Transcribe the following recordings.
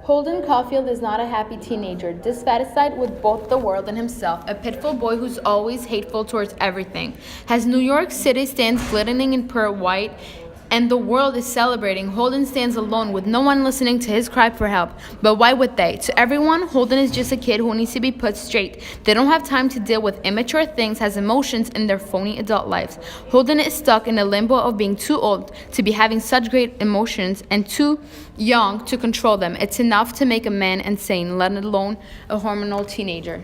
Holden Caulfield is not a happy teenager, dissatisfied with both the world and himself, a pitiful boy who's always hateful towards everything. As New York City stands glittering in pearl white, and the world is celebrating, Holden stands alone with no one listening to his cry for help. But why would they? To everyone, Holden is just a kid who needs to be put straight. They don't have time to deal with immature things, has emotions in their phony adult lives. Holden is stuck in a limbo of being too old to be having such great emotions and too young to control them. It's enough to make a man insane, let alone a hormonal teenager.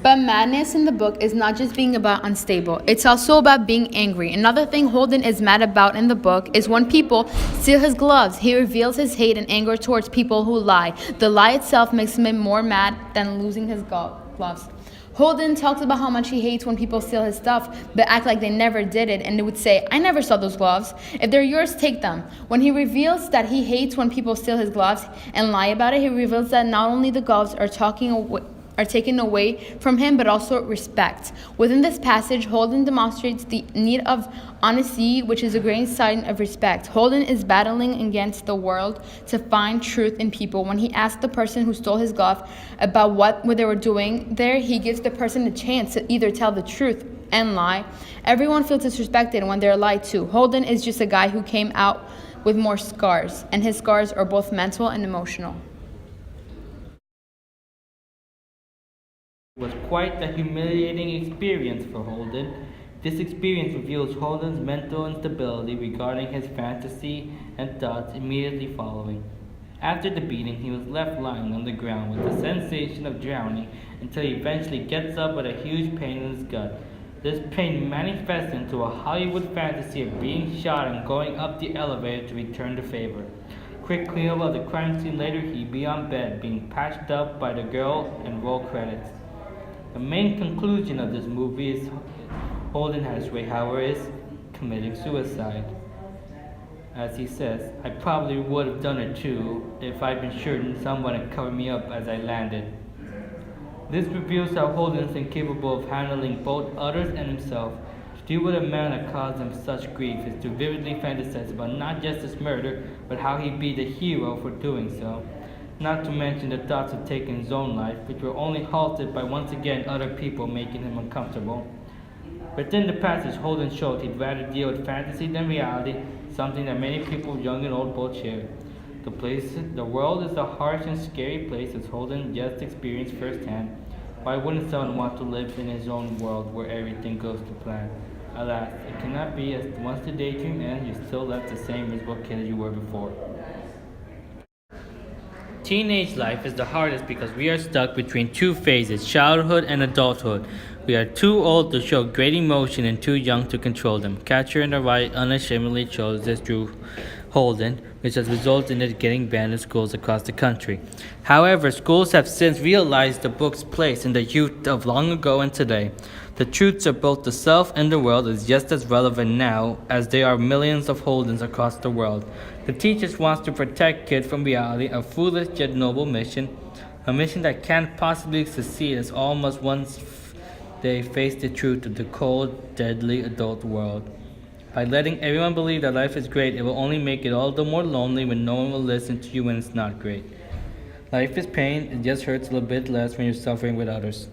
But madness in the book is not just being about unstable, it's also about being angry. Another thing Holden is mad about in the book is when people steal his gloves. He reveals his hate and anger towards people who lie. The lie itself makes him more mad than losing his gloves. Holden talks about how much he hates when people steal his stuff, but act like they never did it, and they would say, "I never saw those gloves. If they're yours, take them." When he reveals that he hates when people steal his gloves and lie about it, he reveals that not only the gloves are taken away from him, but also respect. Within this passage, Holden demonstrates the need of honesty, which is a great sign of respect. Holden is battling against the world to find truth in people. When he asks the person who stole his glove about what they were doing there, he gives the person a chance to either tell the truth and lie. Everyone feels disrespected when they're lied to. Holden is just a guy who came out with more scars, and his scars are both mental and emotional. It was quite a humiliating experience for Holden. This experience reveals Holden's mental instability regarding his fantasy and thoughts immediately following. After the beating, he was left lying on the ground with the sensation of drowning until he eventually gets up with a huge pain in his gut. This pain manifests into a Hollywood fantasy of being shot and going up the elevator to return the favor. Quick cleanup of the crime scene, later he'd be on bed, being patched up by the girl, and roll credits. The main conclusion of this movie is Holden Hatchway, however, is committing suicide. As he says, "I probably would have done it too if I'd been sure someone had covered me up as I landed." This reveals how Holden is incapable of handling both others and himself. To deal with a man that caused him such grief is to vividly fantasize about not just his murder, but how he'd be the hero for doing so. Not to mention the thoughts of taking his own life, which were only halted by once again other people making him uncomfortable. Within the passage, Holden showed he'd rather deal with fantasy than reality, something that many people, young and old, both share. The world is a harsh and scary place, as Holden just experienced firsthand. Why wouldn't someone want to live in his own world where everything goes to plan? Alas, it cannot be, as once the daydream ends, you're still left the same miserable kid as you were before. Teenage life is the hardest because we are stuck between two phases, childhood and adulthood. We are too old to show great emotion and too young to control them. Catcher in the Rye unashamedly shows this through Holden, which has resulted in it getting banned in schools across the country. However, schools have since realized the book's place in the youth of long ago and today. The truths of both the self and the world is just as relevant now as there are millions of Holdens across the world. The teachers wants to protect kids from reality, a foolish yet noble mission, a mission that can't possibly succeed as almost once they face the truth of the cold, deadly adult world. By letting everyone believe that life is great, it will only make it all the more lonely when no one will listen to you when it's not great. Life is pain, it just hurts a little bit less when you're suffering with others.